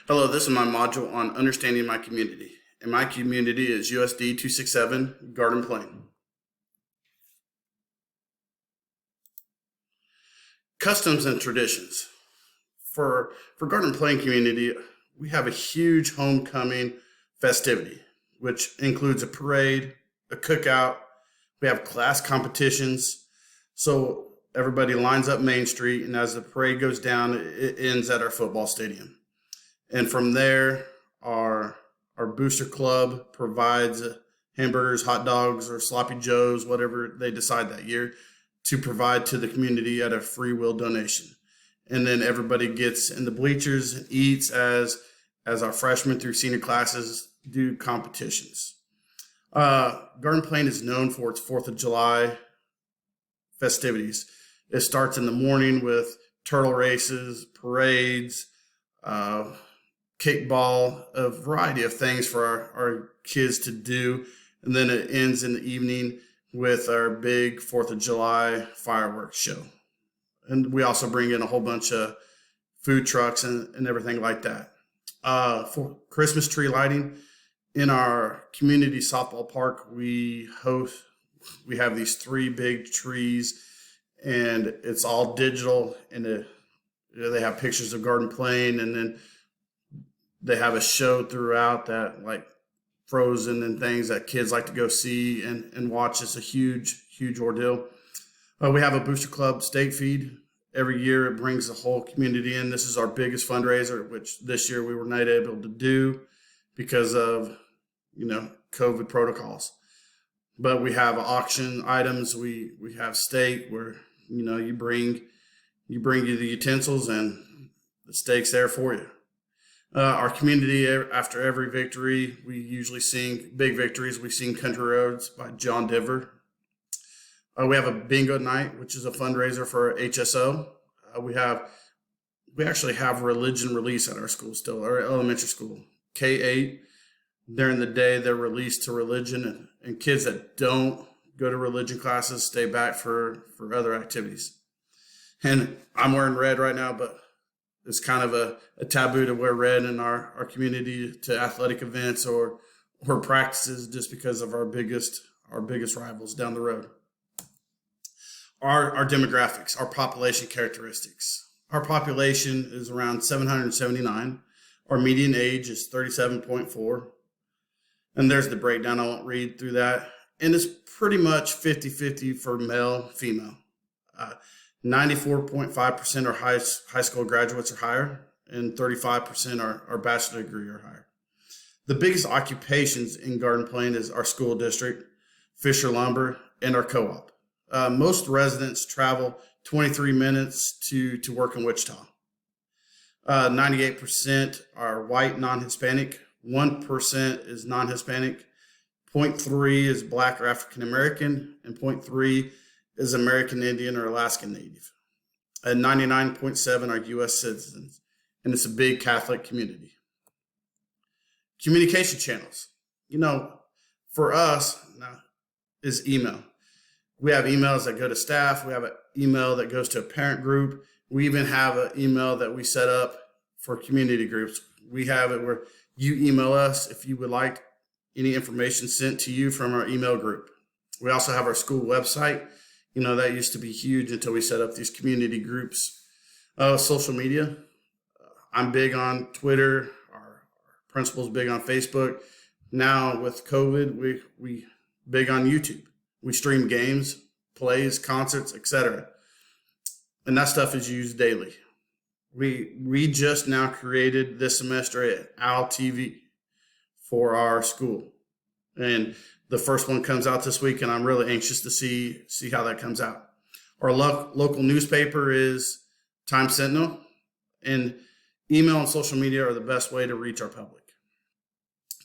Hello, this is my module on understanding my community. And my community is USD 267 Garden Plain. Customs and traditions. For Garden Plain community, we have a huge homecoming festivity, which includes a parade, a cookout. We have class competitions. So everybody lines up Main Street, and as the parade goes down, it ends at our football stadium. And from there, our booster club provides hamburgers, hot dogs, or sloppy joes, whatever they decide that year, to provide to the community at a free will donation. And then everybody gets in the bleachers and eats as our freshman through senior classes do competitions. Garden Plain is known for its 4th of July festivities. It starts in the morning with turtle races, parades, kickball, a variety of things for our kids to do. And then it ends in the evening with our big 4th of July fireworks show. And we also bring in a whole bunch of food trucks and everything like that. For Christmas tree lighting, in our community softball park, we have these 3 big trees, and it's all digital, and they have pictures of Garden Plain, and then they have a show throughout that, like Frozen and things that kids like to go see and watch. It's a huge ordeal. We have a Booster Club steak feed. Every year it brings the whole community in. This is our biggest fundraiser, which this year we were not able to do because of, COVID protocols. But we have auction items. We have steak where, you bring you the utensils and the steak's there for you. Our community, after every victory, we usually sing big victories. We sing Country Roads by John Denver. We have a bingo night, which is a fundraiser for HSO. We actually have religion release at our school still, our elementary school, K-8. During the day, they're released to religion, and kids that don't go to religion classes stay back for other activities. And I'm wearing red right now, but it's kind of a taboo to wear red in our community to athletic events or practices just because of our biggest rivals down the road. Our demographics, our population characteristics. Our population is around 779. Our median age is 37.4. And there's the breakdown. I won't read through that. And it's pretty much 50-50 for male, female. 94.5% are high school graduates or higher, and 35% are bachelor degree or higher. The biggest occupations in Garden Plain is our school district, Fisher Lumber, and our co-op. Most residents travel 23 minutes to work in Wichita. 98% are white, non-Hispanic. 1% is non-Hispanic. 0.3 is Black or African American, and 0.3 is American Indian or Alaskan Native. And 99.7 are U.S. citizens, and it's a big Catholic community. Communication channels. For us is email. We have emails that go to staff. We have an email that goes to a parent group. We even have an email that we set up for community groups. We have it where you email us if you would like any information sent to you from our email group. We also have our school website. That used to be huge until we set up these community groups. Social media. I'm big on Twitter. Our principal's big on Facebook. Now with COVID, we big on YouTube. We stream games, plays, concerts, etc. And that stuff is used daily. We just now created this semester at OWL TV for our school. And the first one comes out this week, and I'm really anxious to see how that comes out. Our local newspaper is Times Sentinel, and email and social media are the best way to reach our public.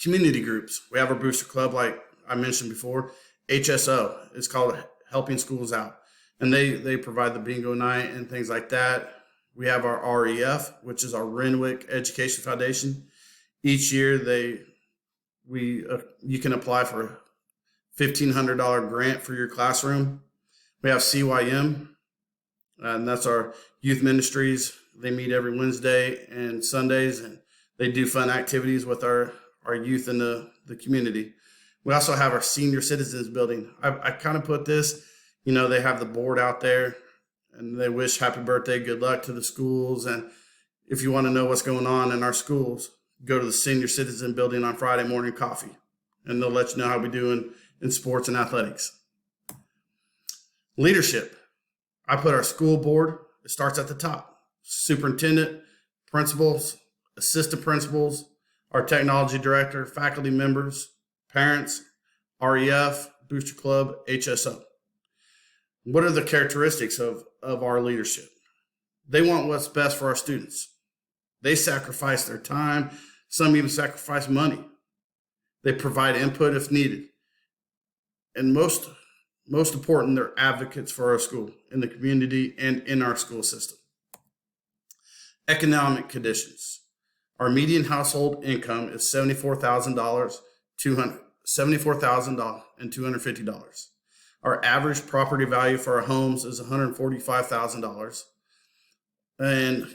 Community groups. We have our Booster Club, like I mentioned before. HSO is called Helping Schools Out, and they provide the bingo night and things like that. We have our REF, which is our Renwick Education Foundation. Each year you can apply for a $1,500 grant for your classroom. We have CYM, and that's our youth ministries. They meet every Wednesday and Sundays, and They do fun activities with our youth in the community. We also have our senior citizens building. I kind of put this, they have the board out there and they wish happy birthday, good luck to the schools. And if you want to know what's going on in our schools, go to the senior citizen building on Friday morning coffee, and they'll let you know how we do in sports and athletics. Leadership. I put our school board. It starts at the top. Superintendent, principals, assistant principals, our technology director, faculty members, parents, REF, Booster Club, HSO. What are the characteristics of our leadership? They want what's best for our students. They sacrifice their time. Some even sacrifice money. They provide input if needed. And most important, they're advocates for our school, in the community, and in our school system. Economic conditions. Our median household income is $74,000, $250. Our average property value for our homes is $145,000. And,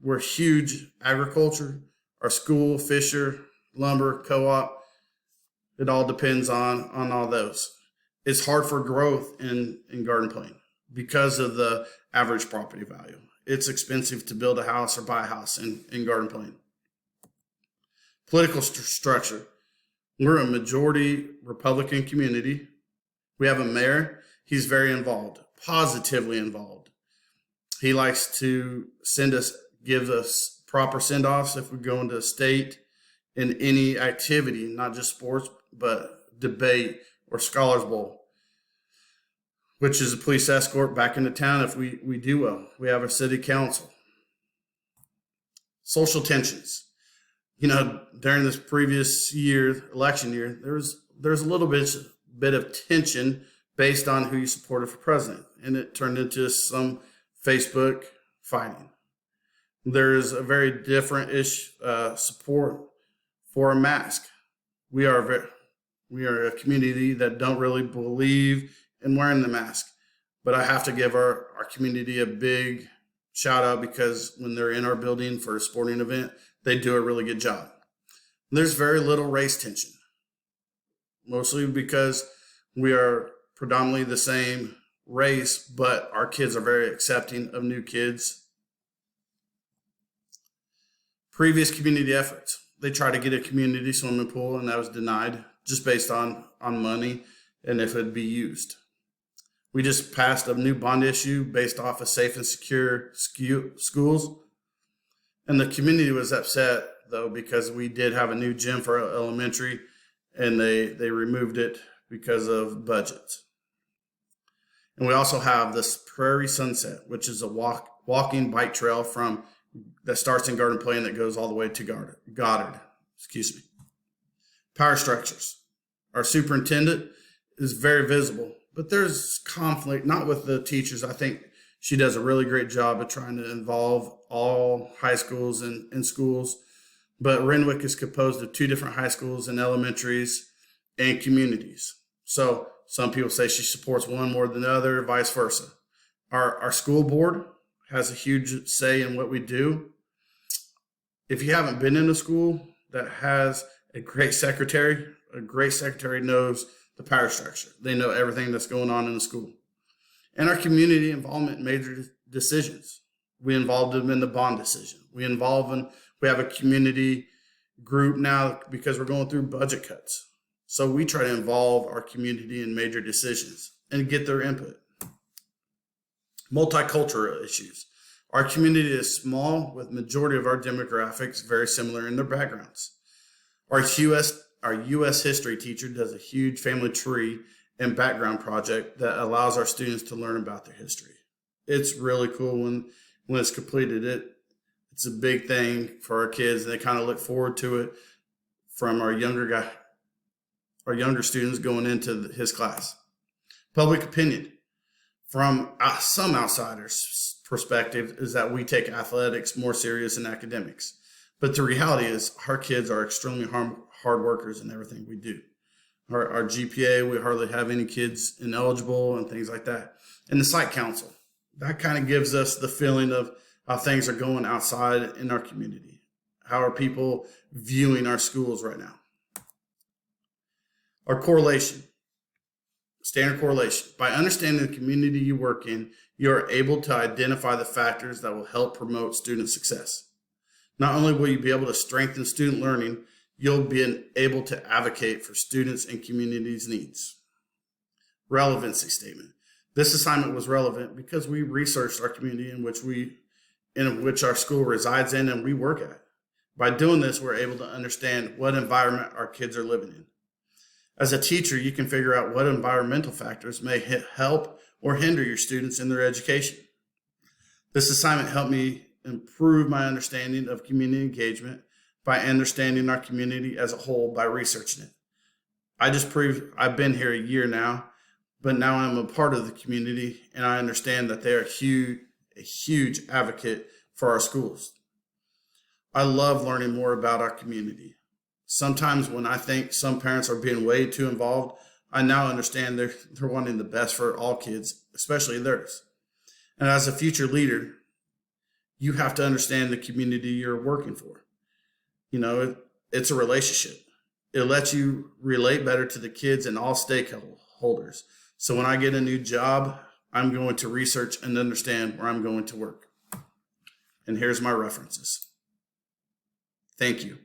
we're huge agriculture, our school, Fisher, lumber, co-op. It all depends on all those. It's hard for growth in Garden Plain because of the average property value. It's expensive to build a house or buy a house in Garden Plain. Political structure. We're a majority Republican community. We have a mayor. He's very involved, positively involved. He likes to give us proper send-offs if we go into state in any activity, not just sports, but debate or Scholars Bowl, which is a police escort back into town if we do well. We have a city council. Social tensions. During this previous year, election year, there's a little bit of tension based on who you supported for president, and it turned into some Facebook fighting. There's a very different support for a mask. We are a community that don't really believe in wearing the mask, but I have to give our community a big shout out because when they're in our building for a sporting event, they do a really good job. There's very little race tension, mostly because we are predominantly the same race, but our kids are very accepting of new kids. Previous community efforts. They tried to get a community swimming pool, and that was denied just based on money and if it'd be used. We just passed a new bond issue based off of safe and secure schools. And the community was upset, though, because we did have a new gym for elementary, and they removed it because of budgets. And we also have this Prairie Sunset, which is a walking bike trail that starts in Garden Plain that goes all the way to Goddard. Power structures. Our superintendent is very visible, but there's conflict, not with the teachers. I think she does a really great job of trying to involve all high schools and schools. But Renwick is composed of 2 different high schools and elementaries and communities. So some people say she supports one more than the other, vice versa. Our school board has a huge say in what we do. If you haven't been in a school that has a great secretary knows the power structure. They know everything that's going on in the school. And our community involvement in major decisions. We involved them in the bond decision. We have a community group now because we're going through budget cuts. So we try to involve our community in major decisions and get their input. Multicultural issues. Our community is small with majority of our demographics very similar in their backgrounds. Our U.S. history teacher does a huge family tree and background project that allows our students to learn about their history. It's really cool when it's completed. It's a big thing for our kids, and they kind of look forward to it from our younger students going into his class. Public opinion. From some outsiders' perspective is that we take athletics more serious than academics. But the reality is our kids are extremely hard workers in everything we do. Our GPA, we hardly have any kids ineligible and things like that. And the site council, that kind of gives us the feeling of how things are going outside in our community. How are people viewing our schools right now? Our correlation, standard correlation. By understanding the community you work in, you are able to identify the factors that will help promote student success. Not only will you be able to strengthen student learning, you'll be able to advocate for students and communities' needs. Relevancy statement. This assignment was relevant because we researched our community in which our school resides in and we work at. By doing this, we're able to understand what environment our kids are living in. As a teacher, you can figure out what environmental factors may help or hinder your students in their education. This assignment helped me improve my understanding of community engagement by understanding our community as a whole by researching it. I just proved I've been here a year now, but now I'm a part of the community and I understand that they are a huge advocate for our schools. I love learning more about our community. Sometimes when I think some parents are being way too involved, I now understand they're wanting the best for all kids, especially theirs. And as a future leader, you have to understand the community you're working for. You know, it's a relationship. It lets you relate better to the kids and all stakeholders. So when I get a new job, I'm going to research and understand where I'm going to work. And here's my references. Thank you.